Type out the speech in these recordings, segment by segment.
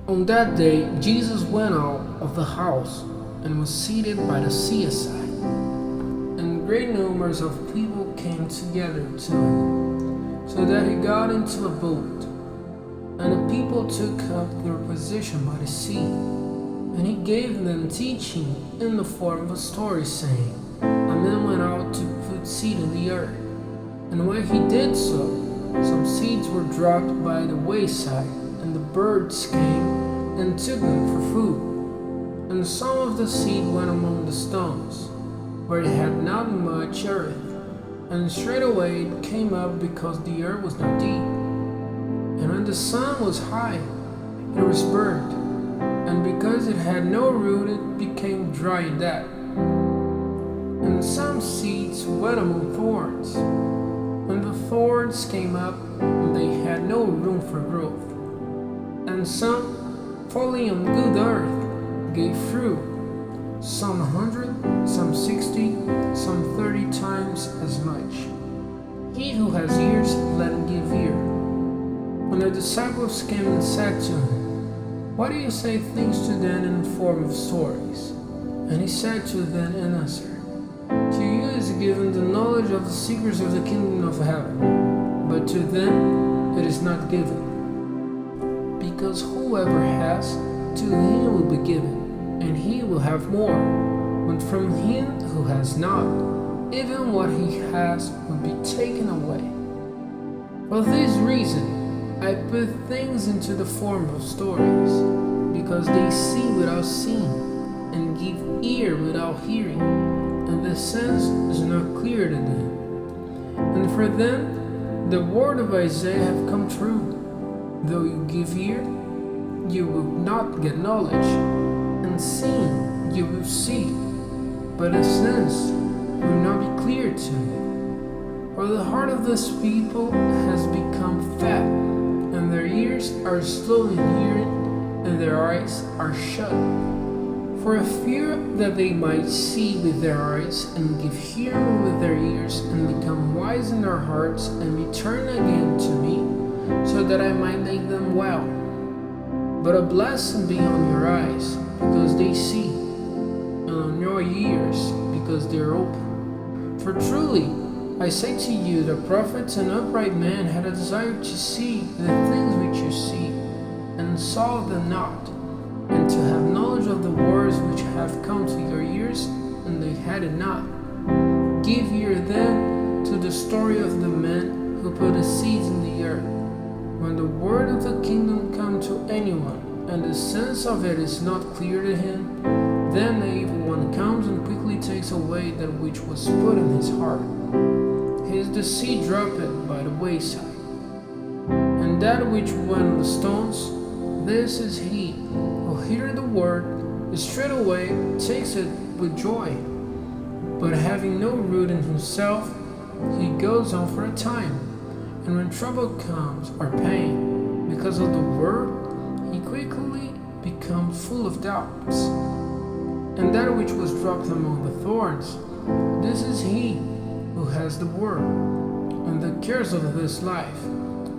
On that day, Jesus went out of the house and was seated by the seaside, and great numbers of people came together to him, so that he got into a boat, and the people took up their position by the sea, and he gave them teaching in the form of a story, saying, "A man went out to put seed in the earth, and when he did so, some seeds were dropped by the wayside, and the birds came and took them for food. And some of the seed went among the stones, where it had not much earth, and straightway it came up because the earth was not deep. And when the sun was high, it was burnt, and because it had no root, it became dry and dead. And some seeds went among thorns, and the thorns came up, and they had no room for growth. And some, falling on good earth, gave fruit, some 100, some 60, some 30 times as much. He who has ears, let him give ear." When the disciples came and said to him, "Why do you say things to them in the form of stories?" And he said to them in answer, "To you is given the knowledge of the secrets of the kingdom of heaven, but to them it is not given. Because whoever has, to him will be given, and he will have more. But from him who has not, even what he has will be taken away. For this reason, I put things into the form of stories, because they see without seeing, and give ear without hearing, and the sense is not clear to them. And for them, the word of Isaiah have come true. Though you give ear, you will not get knowledge, and seeing you will see, but the sense will not be clear to you. For the heart of this people has become fat, and their ears are slow in hearing, and their eyes are shut. For a fear that they might see with their eyes, and give hearing with their ears, and become wise in their hearts, and return again to me, so that I might make them well. But a blessing be on your eyes, because they see, and on your ears, because they are open. For truly, I say to you, the prophets and upright men had a desire to see the things which you see, and saw them not, and to have knowledge of the words which have come to your ears, and they had it not. Give ear then to the story of the man who put the seeds in the earth. When the word of the kingdom comes to anyone, and the sense of it is not clear to him, then the evil one comes and quickly takes away that which was put in his heart. He is the seed dropped by the wayside. And that which went on the stones, this is he who heareth the word, and straightway takes it with joy. But having no root in himself, he goes on for a time. And when trouble comes, or pain, because of the word, he quickly becomes full of doubts. And that which was dropped among the thorns, this is he who has the word, and the cares of this life,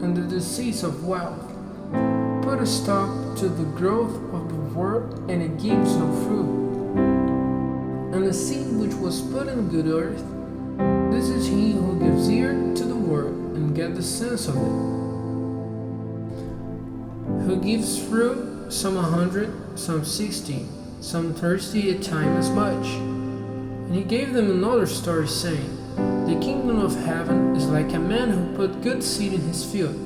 and the deceits of wealth, put a stop to the growth of the word, and it gives no fruit. And the seed which was put in good earth, this is he who gives ear to the word, and get the sense of it, who gives fruit, some 100, some 60, some 30 a time as much. And he gave them another story, saying, The kingdom of heaven is like a man who put good seed in his field.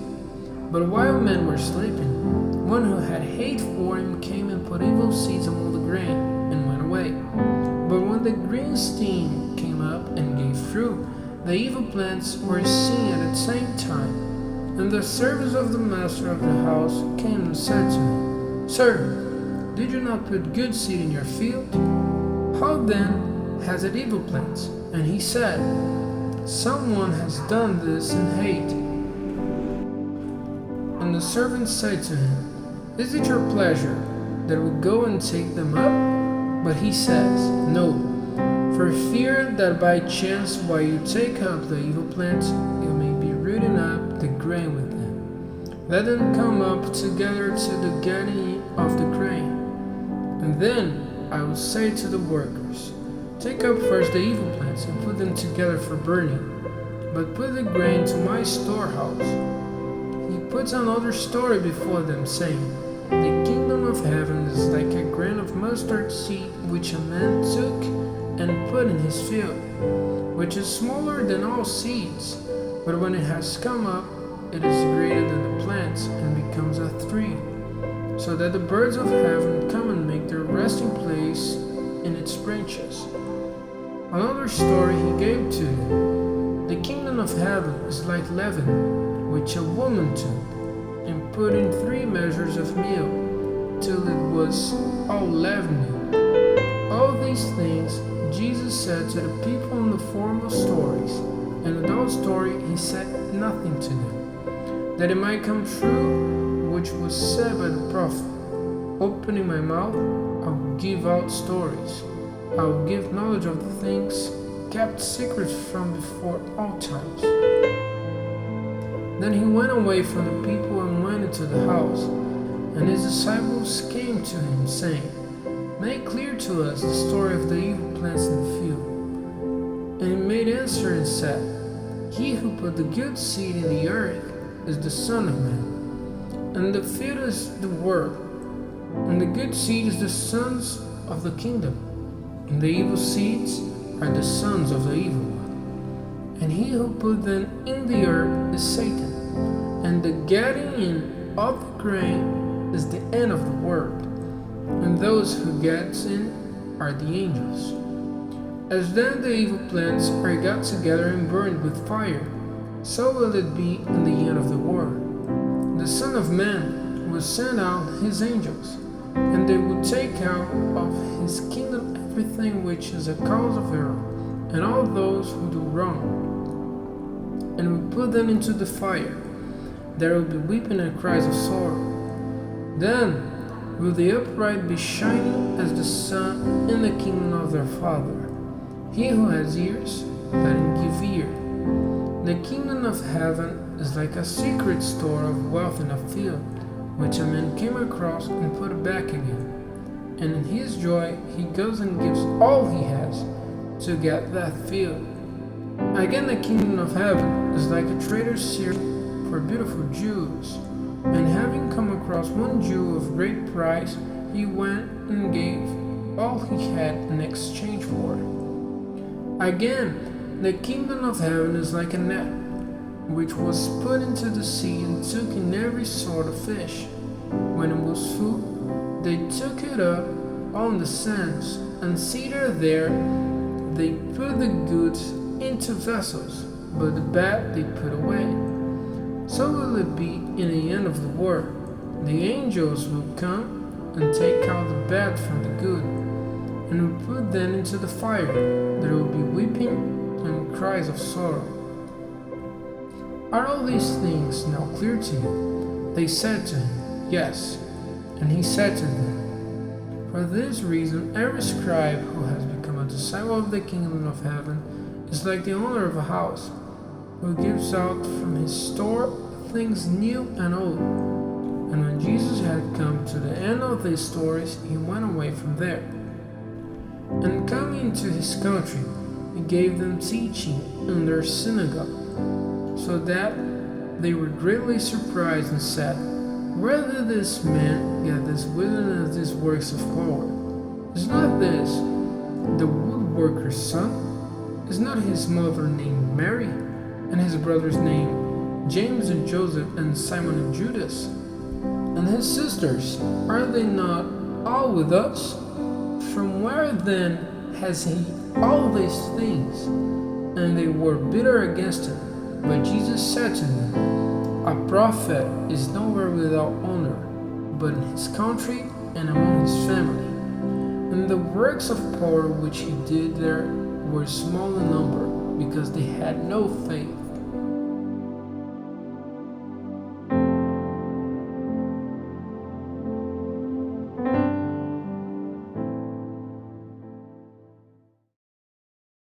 But while men were sleeping, one who had hate for him came and put evil seeds among the grain, and went away. But when the green stem came up and gave fruit, the evil plants were seen at the same time. And the servants of the master of the house came and said to him, Sir, did you not put good seed in your field? How then has it evil plants? And he said, Someone has done this in hate. And the servants said to him, Is it your pleasure that we go and take them up? But he says, No, for fear that by chance while you take up the evil plants, you may be rooting up the grain with them. Let them come up together to the gathering of the grain. And then I will say to the workers, take up first the evil plants and put them together for burning, but put the grain to my storehouse. He puts another story before them, saying, the kingdom of heaven is like a grain of mustard seed which a man took and put in his field, which is smaller than all seeds, but when it has come up, it is greater than the plants and becomes a tree, so that the birds of heaven come and make their resting place in its branches. Another story he gave to them. The kingdom of heaven is like leaven, which a woman took and put in 3 measures of meal, till it was all leavened. All these things Jesus said to the people in the form of stories, and without story he said nothing to them, that it might come true which was said by the prophet, opening my mouth, I will give out stories. I will give knowledge of the things kept secret from before all times. Then he went away from the people and went into the house, and his disciples came to him, saying, make clear to us the story of the evil plants in the field. And he made answer and said, he who put the good seed in the earth is the Son of Man, and the field is the world, and the good seed is the sons of the kingdom, and the evil seeds are the sons of the evil one. And he who put them in the earth is Satan, and the getting in of the grain is the end of the world, and those who get in are the angels. As then the evil plants are got together and burned with fire, so will it be in the end of the world. The Son of Man will send out his angels, and they will take out of his kingdom everything which is a cause of error, and all those who do wrong, and will put them into the fire. There will be weeping and cries of sorrow. Then will the upright be shining as the sun in the kingdom of their Father. He who has ears, let him give ear. The kingdom of heaven is like a secret store of wealth in a field, which a man came across and put it back again. And in his joy he goes and gives all he has to get that field. Again, the kingdom of heaven is like a trader searching for beautiful jewels, and having come across one jewel of great price, he went and gave all he had in exchange for it. Again, the kingdom of heaven is like a net, which was put into the sea and took in every sort of fish. When it was full, they took it up on the sands, and seated there, they put the goods into vessels, but the bad they put away. So will it be in the end of the world. The angels will come and take out the bad from the good, and will put them into the fire. There will be weeping and cries of sorrow. Are all these things now clear to you? They said to him, yes. And he said to them, for this reason every scribe who has become a disciple of the kingdom of heaven is like the owner of a house, who gives out from his store things new and old. And when Jesus had come to the end of these stories, he went away from there. And coming into his country, he gave them teaching in their synagogue, so that they were greatly surprised and said, where did this man get this wisdom and these works of power? Is not this the woodworker's son? Is not his mother named Mary, and his brothers named James and Joseph and Simon and Judas? And his sisters, are they not all with us? From where then has he all these things? And they were bitter against him. But Jesus said to them, a prophet is nowhere without honor, but in his country and among his family. And the works of power which he did there were small in number, because they had no faith.